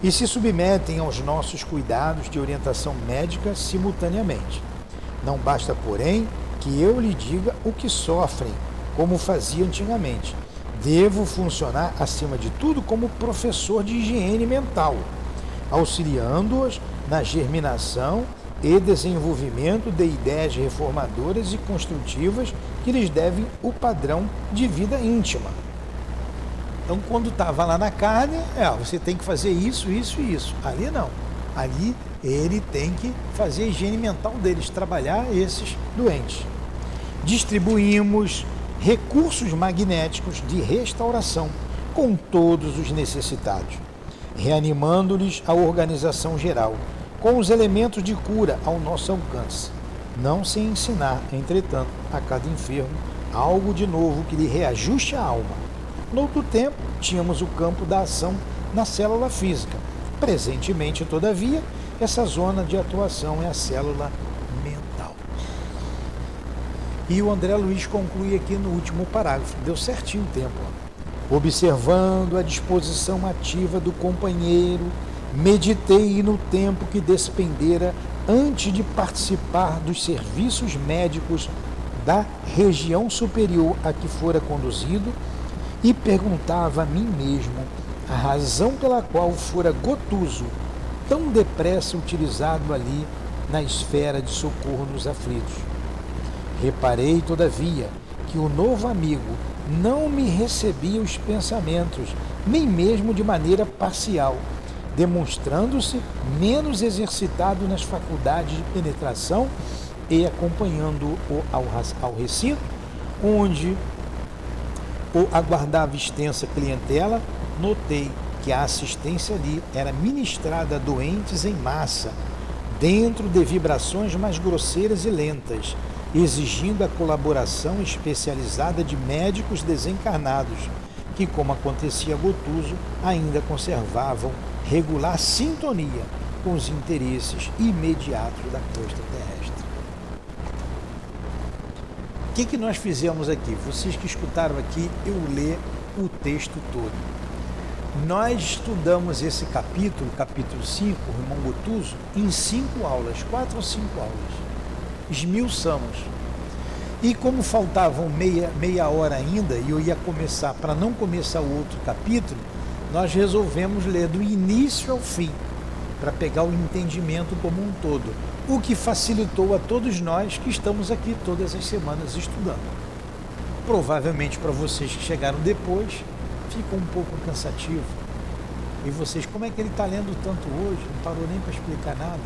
e se submetem aos nossos cuidados de orientação médica simultaneamente. Não basta, porém, que eu lhe diga o que sofrem, como fazia antigamente. Devo funcionar, acima de tudo, como professor de higiene mental, auxiliando-os na germinação e desenvolvimento de ideias reformadoras e construtivas que lhes devem o padrão de vida íntima. Então, quando estava lá na carne, você tem que fazer isso, isso e isso. Ali não. Ali ele tem que fazer a higiene mental deles, trabalhar esses doentes. Distribuímos recursos magnéticos de restauração com todos os necessitados, reanimando-lhes a organização geral, com os elementos de cura ao nosso alcance. Não se ensinar, entretanto, a cada enfermo algo de novo que lhe reajuste a alma. No outro tempo, tínhamos o campo da ação na célula física. Presentemente, todavia, essa zona de atuação é a célula mental. E o André Luiz conclui aqui no último parágrafo. Deu certinho o tempo. Observando a disposição ativa do companheiro, meditei no tempo que despendera antes de participar dos serviços médicos da região superior a que fora conduzido e perguntava a mim mesmo a razão pela qual fora Gotuso tão depressa utilizado ali na esfera de socorro nos aflitos. Reparei, todavia, que o novo amigo não me recebia os pensamentos, nem mesmo de maneira parcial, demonstrando-se menos exercitado nas faculdades de penetração e acompanhando-o ao recinto, onde o aguardava extensa clientela, notei que a assistência ali era ministrada a doentes em massa, dentro de vibrações mais grosseiras e lentas, exigindo a colaboração especializada de médicos desencarnados, que, como acontecia a Gotuso, ainda conservavam regular sintonia com os interesses imediatos da crosta terrestre. O que nós fizemos aqui? Vocês que escutaram aqui, eu ler o texto todo. Nós estudamos esse capítulo 5, o irmão Gotuso, em 5 aulas, 4 ou 5 aulas. Esmiuçamos. E como faltavam meia hora ainda, e eu ia começar, para não começar o outro capítulo, nós resolvemos ler do início ao fim, para pegar o entendimento como um todo, o que facilitou a todos nós que estamos aqui todas as semanas estudando. Provavelmente para vocês que chegaram depois, fica um pouco cansativo. E vocês, como é que ele está lendo tanto hoje? Não parou nem para explicar nada.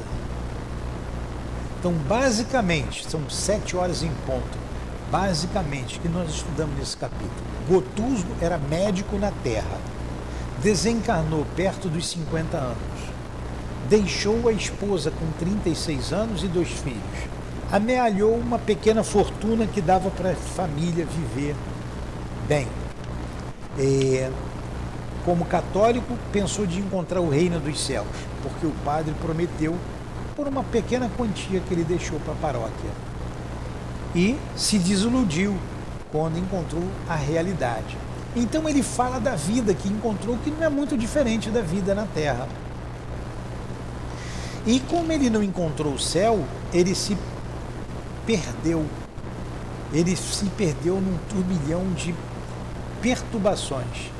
Então, basicamente, são 7 horas em ponto. Basicamente, que nós estudamos nesse capítulo. Gotuso era médico na Terra. Desencarnou perto dos 50 anos. Deixou a esposa com 36 anos e 2 filhos. amealhou uma pequena fortuna que dava para a família viver bem. Como católico, pensou de encontrar o reino dos céus, porque o padre prometeu por uma pequena quantia que ele deixou para a paróquia. E se desiludiu quando encontrou a realidade. Então ele fala da vida que encontrou, que não é muito diferente da vida na Terra. E como ele não encontrou o céu, ele se perdeu. Ele se perdeu num turbilhão de perturbações.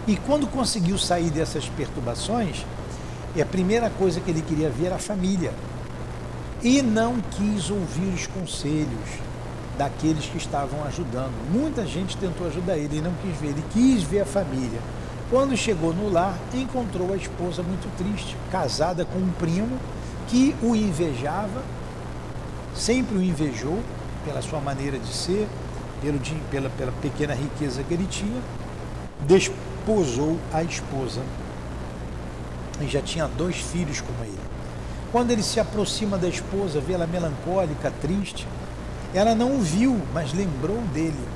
E quando conseguiu sair dessas perturbações, a primeira coisa que ele queria ver era a família. E não quis ouvir os conselhos daqueles que estavam ajudando. Muita gente tentou ajudar ele, ele não quis ver, ele quis ver a família. Quando chegou no lar, encontrou a esposa muito triste, casada com um primo que o invejava, sempre o invejou pela sua maneira de ser, pela pequena riqueza que ele tinha, desposou a esposa e já tinha 2 filhos com ele. Quando ele se aproxima da esposa, vê ela melancólica, triste, ela não o viu, mas lembrou dele.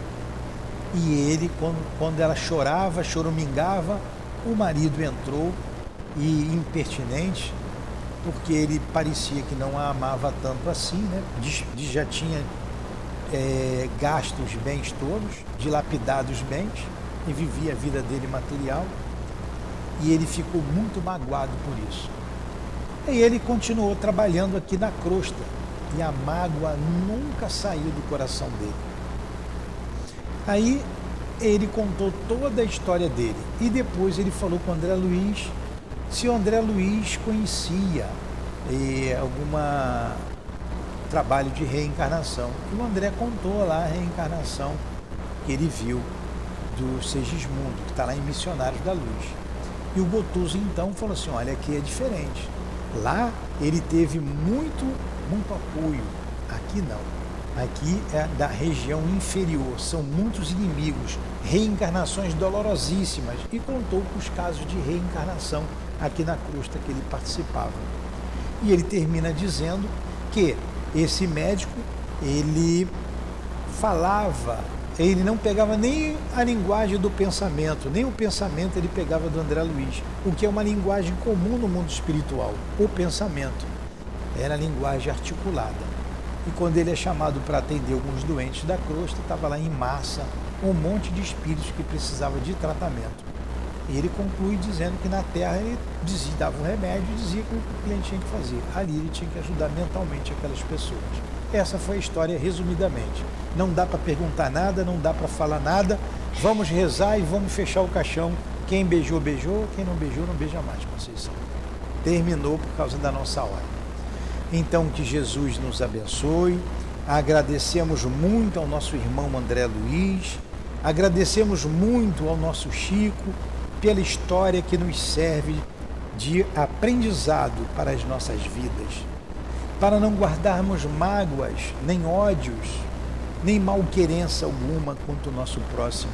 E ele, quando ela chorava, choramingava, o marido entrou e, impertinente, porque ele parecia que não a amava tanto assim, né? Já tinha gasto os bens todos, dilapidado os bens, e vivia a vida dele material, e ele ficou muito magoado por isso. E ele continuou trabalhando aqui na crosta, e a mágoa nunca saiu do coração dele. Aí ele contou toda a história dele, e depois ele falou com o André Luiz se o André Luiz conhecia algum trabalho de reencarnação. E o André contou lá a reencarnação que ele viu do Segismundo, que está lá em Missionários da Luz. E o Gotuso então falou assim: olha, aqui é diferente. Lá ele teve muito apoio, aqui não. Aqui é da região inferior, são muitos inimigos, reencarnações dolorosíssimas, e contou com os casos de reencarnação aqui na crosta que ele participava. E ele termina dizendo que esse médico, ele falava, ele não pegava nem a linguagem do pensamento, nem o pensamento ele pegava do André Luiz, o que é uma linguagem comum no mundo espiritual. O pensamento era a linguagem articulada. E quando ele é chamado para atender alguns doentes da crosta, estava lá em massa um monte de espíritos que precisavam de tratamento. E ele conclui dizendo que na Terra ele dava um remédio e dizia que o cliente tinha que fazer. Ali ele tinha que ajudar mentalmente aquelas pessoas. Essa foi a história resumidamente. Não dá para perguntar nada, não dá para falar nada. Vamos rezar e vamos fechar o caixão. Quem beijou, beijou. Quem não beijou, não beija mais, Conceição. Terminou por causa da nossa hora. Então que Jesus nos abençoe. Agradecemos muito ao nosso irmão André Luiz. Agradecemos muito ao nosso Chico pela história que nos serve de aprendizado para as nossas vidas, para não guardarmos mágoas, nem ódios, nem malquerença alguma quanto ao nosso próximo.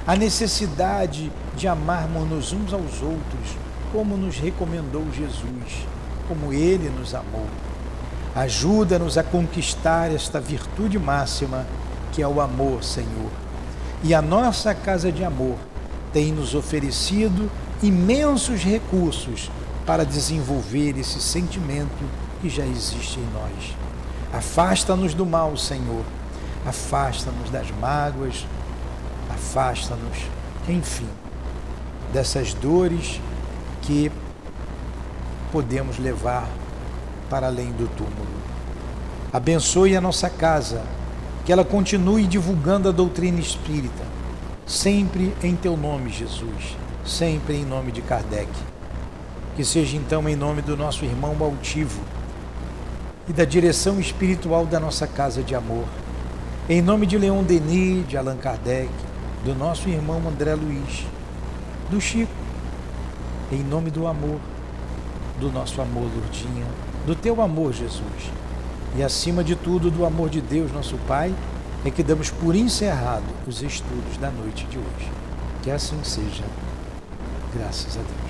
A necessidade de amarmos uns aos outros, como nos recomendou Jesus, como Ele nos amou. Ajuda-nos a conquistar esta virtude máxima que é o amor, Senhor. E a nossa casa de amor tem nos oferecido imensos recursos para desenvolver esse sentimento que já existe em nós. Afasta-nos do mal, Senhor. Afasta-nos das mágoas. Afasta-nos, enfim, dessas dores que podemos levar para além do túmulo. Abençoe a nossa casa, que ela continue divulgando a doutrina espírita, sempre em Teu nome, Jesus, sempre em nome de Kardec. Que seja então em nome do nosso irmão altivo e da direção espiritual da nossa casa de amor, em nome de Leon Denis, de Allan Kardec, do nosso irmão André Luiz, do Chico, em nome do amor, do nosso amor, Lourdinha, do Teu amor, Jesus, e acima de tudo do amor de Deus, nosso Pai, é que damos por encerrado os estudos da noite de hoje. Que assim seja. Graças a Deus.